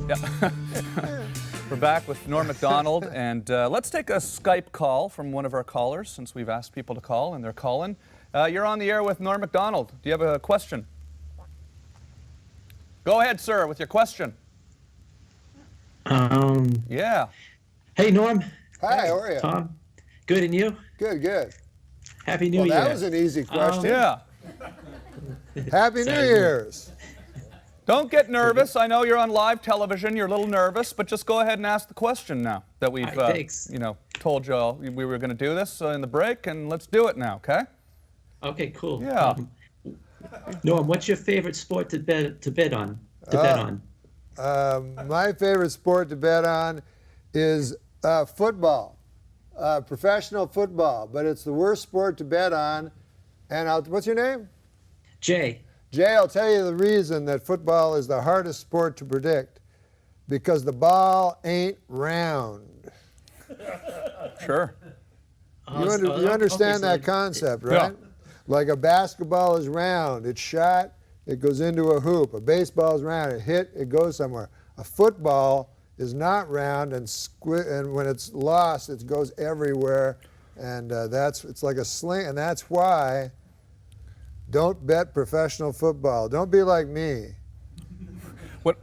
Yeah. We're back with Norm Macdonald, and let's take a Skype call from one of our callers, since we've asked people to call, and they're calling. You're on the air with Norm Macdonald. Do you have a question? Go ahead, sir, with your question. Yeah. Hey, Norm. Hi, how are you? Tom. Good, and you? Good, good. Happy New Well, Year. that was an easy question. Yeah. Happy New Year's. Don't get nervous. I know you're on live television. You're a little nervous, but just go ahead and ask the question now that we've, thanks. told you all we were going to do this in the break, and let's do it now, okay? Okay, cool. Yeah. Norm, what's your favorite sport to bet on? My favorite sport to bet on is football, professional football, but it's the worst sport to bet on. And what's your name? Jay. Jay, I'll tell you the reason that football is the hardest sport to predict. Because the ball ain't round. Sure. You understand that concept, right? Yeah. Like a basketball is round, it's shot, it goes into a hoop. A baseball is round, it hit, it goes somewhere. A football is not round, and when it's lost, it goes everywhere, and it's like a sling, and that's why don't bet professional football. Don't be like me. What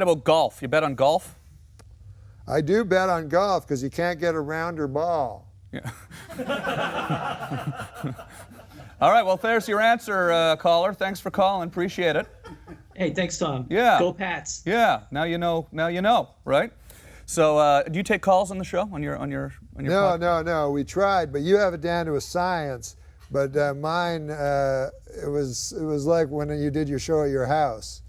about golf? You bet on golf? I do bet on golf because you can't get a rounder ball. Yeah. All right, well, there's your answer, caller. Thanks for calling. Appreciate it. Hey, thanks, Tom. Yeah. Go Pats. Yeah. Now you know, right? So, do you take calls on the show on your podcast? No. We tried, but you have it down to a science. But mine, it was like when you did your show at your house.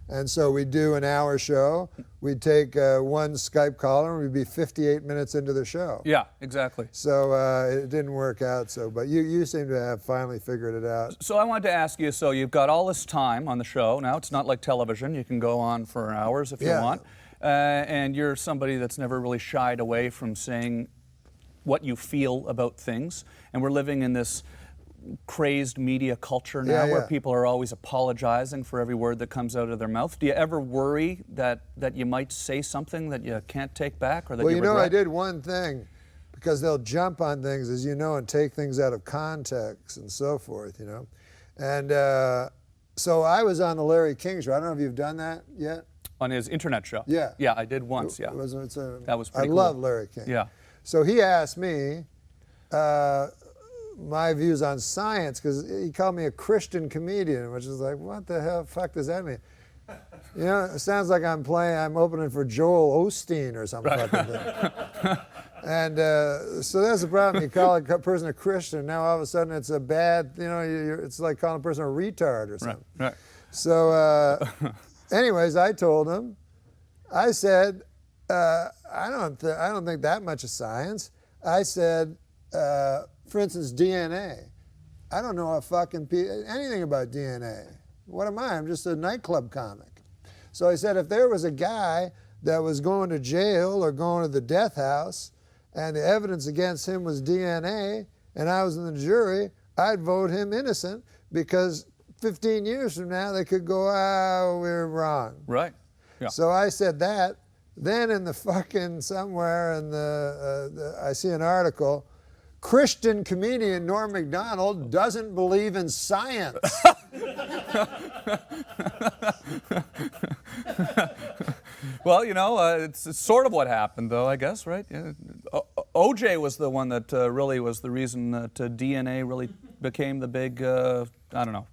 And so we'd do an hour show. We'd take one Skype caller, and we'd be 58 minutes into the show. Yeah, exactly. So it didn't work out. But you seem to have finally figured it out. So I wanted to ask you, so you've got all this time on the show. Now it's not like television. You can go on for hours if you want. And you're somebody that's never really shied away from saying what you feel about things. And we're living in this crazed media culture now where people are always apologizing for every word that comes out of their mouth. Do you ever worry that you might say something that you can't take back, or that well, you regret? I did one thing, because they'll jump on things, as you know, and take things out of context and so forth, And so I was on the Larry King show. I don't know if you've done that yet. On his internet show? Yeah. Yeah, I did once, yeah. That was pretty cool. I love Larry King. Yeah. So he asked me my views on science, because he called me a Christian comedian, which is like, what the hell fuck does that mean? It sounds like I'm opening for Joel Osteen or something fucking thing. And so that's the problem. You call a person a Christian, now all of a sudden it's a bad, it's like calling a person a retard or something. Right. So anyways, I told him, I said, I don't think that much of science. I said, for instance, DNA. I don't know anything about DNA. What am I? I'm just a nightclub comic. So I said, if there was a guy that was going to jail or going to the death house, and the evidence against him was DNA, and I was in the jury, I'd vote him innocent, because 15 years from now they could go, we're wrong. Right. Yeah. So I said that. Then in the fucking somewhere in I see an article, Christian comedian Norm Macdonald doesn't believe in science. Well, it's sort of what happened, though, I guess, right? Yeah. OJ was the one that really was the reason that DNA really became the big, I don't know.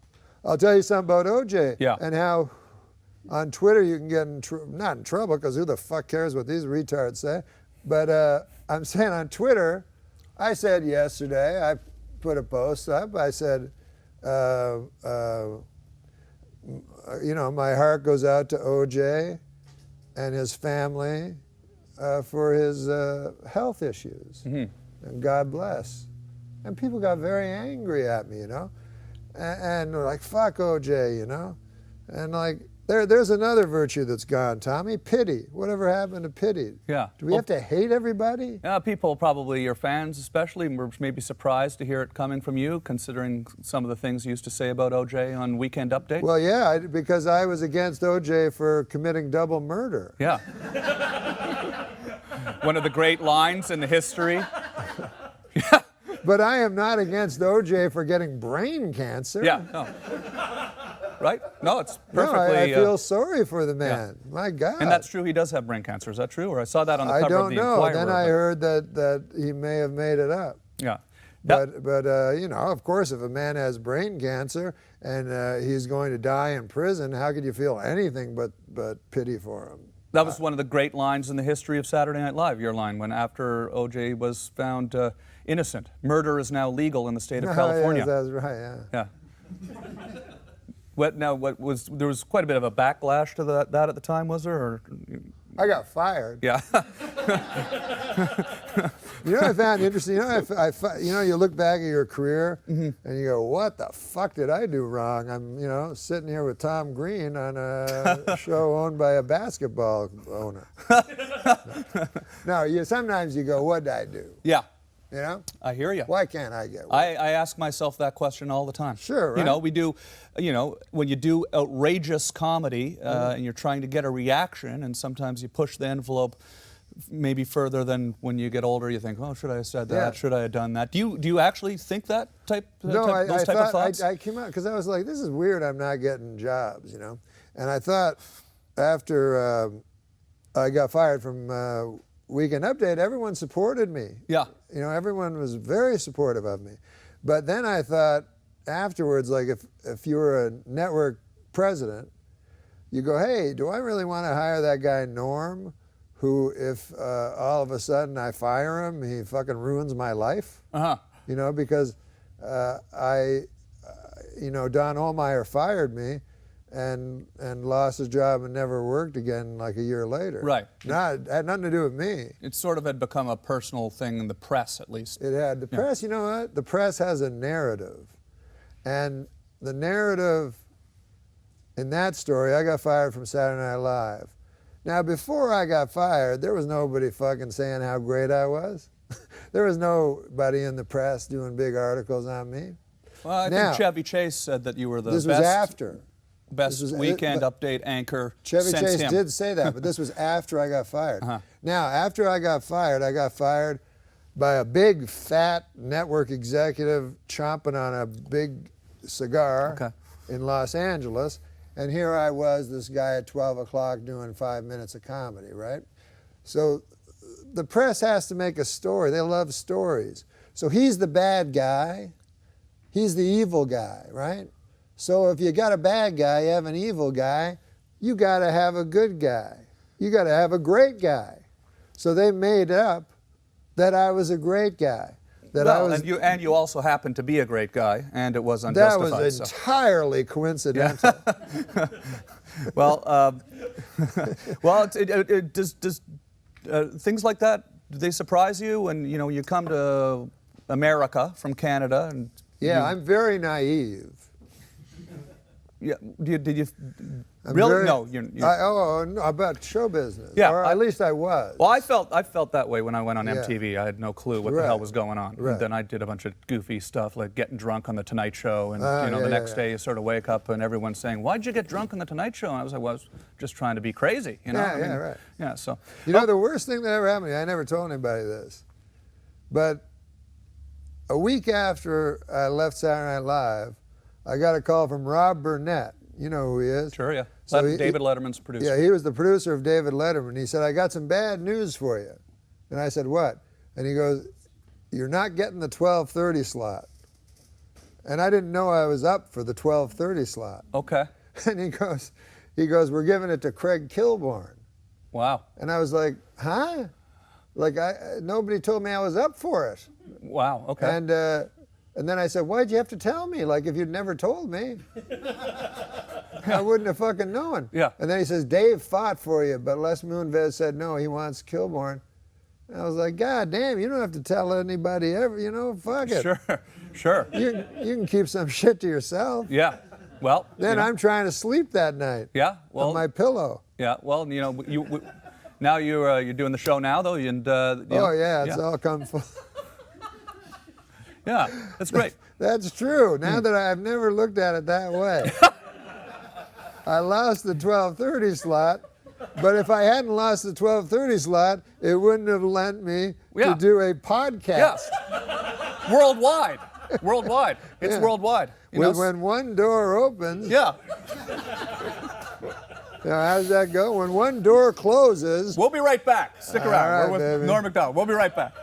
I'll tell you something about OJ. Yeah. And how on Twitter you can get not in trouble, because who the fuck cares what these retards say? But I'm saying on Twitter, I said yesterday, I put a post up, I said, my heart goes out to OJ and his family for his health issues. Mm-hmm. And God bless. And people got very angry at me, and they're like, fuck OJ, and like, There's another virtue that's gone, Tommy. Pity. Whatever happened to pity? Yeah. Do we have to hate everybody? People, probably your fans especially, were maybe surprised to hear it coming from you, considering some of the things you used to say about O.J. on Weekend Update. Well, yeah, because I was against O.J. for committing double murder. Yeah. One of the great lines in the history. Yeah. But I am not against O.J. for getting brain cancer. Yeah. No. Right? No, it's No, perfectly. I feel sorry for the man. Yeah. My God. And that's true. He does have brain cancer. Is that true? Or I saw that on the cover of the I don't know. Inquirer. Then I heard that he may have made it up. Yeah. But you know, of course, if a man has brain cancer and he's going to die in prison, how could you feel anything but pity for him? That was one of the great lines in the history of Saturday Night Live, your line, when after O.J. was found innocent. Murder is now legal in the state of California. Yes, that's right, yeah. Yeah. There was quite a bit of a backlash to that at the time, was there? Or? I got fired. Yeah. You know what I found interesting? You know, you look back at your career and you go, what the fuck did I do wrong? I'm, sitting here with Tom Green on a show owned by a basketball owner. No, sometimes you go, what did I do? Yeah. You know? I hear you. Why can't I get one? I ask myself that question all the time. Sure, right? We do, when you do outrageous comedy and you're trying to get a reaction, and sometimes you push the envelope maybe further than when you get older, you think, oh, should I have said that? Yeah. Should I have done that? Do you actually think that those type of thoughts? I came out because I was like, this is weird. I'm not getting jobs, And I thought after I got fired from Weekend Update, everyone supported me. Yeah. Everyone was very supportive of me. But then I thought afterwards, like if you were a network president, you go, hey, do I really want to hire that guy Norm, who if all of a sudden I fire him, he fucking ruins my life? Uh-huh. Because Don Ohlmeyer fired me and lost his job and never worked again like a year later. Right. It had nothing to do with me. It sort of had become a personal thing in the press, at least. It had. The press, you know what? The press has a narrative. And the narrative in that story, I got fired from Saturday Night Live. Now, before I got fired, there was nobody fucking saying how great I was. There was nobody in the press doing big articles on me. Well, I think Chevy Chase said that you were the This best. was after. Best Weekend Update anchor Chevy since Chase him. did say that, but this was after I got fired. Uh-huh. Now, after I got fired by a big, fat network executive chomping on a big cigar in Los Angeles, and here I was, this guy at 12 o'clock doing 5 minutes of comedy, right? So the press has to make a story. They love stories. So he's the bad guy. He's the evil guy, right? So if you got a bad guy, you have an evil guy, you got to have a good guy. You got to have a great guy. So they made up that I was a great guy. And you also happened to be a great guy, and it was unjustified. That was entirely coincidental. Yeah. Does things like that, do they surprise you when you come to America from Canada? And I'm very naive. Yeah, did you I'm really? very- No, no, about show business. Yeah, or at least I was. Well, I felt that way when I went on MTV. I had no clue what the hell Right. was going on. Right. And then I did a bunch of goofy stuff like getting drunk on the Tonight Show, and the next day you sort of wake up and everyone's saying, "Why'd you get drunk on the Tonight Show?" And I was like, "Well, I was just trying to be crazy." Right. Yeah, so The worst thing that ever happened to me, I never told anybody this, but a week after I left Saturday Night Live, I got a call from Rob Burnett. You know who he is? Sure, yeah. So David Letterman's producer. Yeah, he was the producer of David Letterman. He said, I got some bad news for you. And I said, what? And he goes, you're not getting the 12:30 slot. And I didn't know I was up for the 12:30 slot. Okay. And he goes, we're giving it to Craig Kilborn. Wow. And I was like, huh? Like, nobody told me I was up for it. Wow, okay. And then I said, why'd you have to tell me? Like, if you'd never told me, I wouldn't have fucking known. Yeah. And then he says, Dave fought for you, but Les Moonves said, no, he wants Kilborn. And I was like, God damn, you don't have to tell anybody ever, fuck it. Sure. You can keep some shit to yourself. Yeah. Well, then you know, I'm trying to sleep that night. Yeah. Well, on my pillow. yeah. Well, you know, now you're doing the show now though, and you know, Oh yeah, it's all come full. Yeah, that's great. That's true. Now that I've never looked at it that way. I lost the 12:30 slot, but if I hadn't lost the 12:30 slot, it wouldn't have lent me to do a podcast. Yeah. Worldwide. Worldwide. It's worldwide. You know, When one door opens, yeah. now, how does that go? When one door closes. We'll be right back. Stick around. All right, We're with baby. Norm Macdonald. We'll be right back.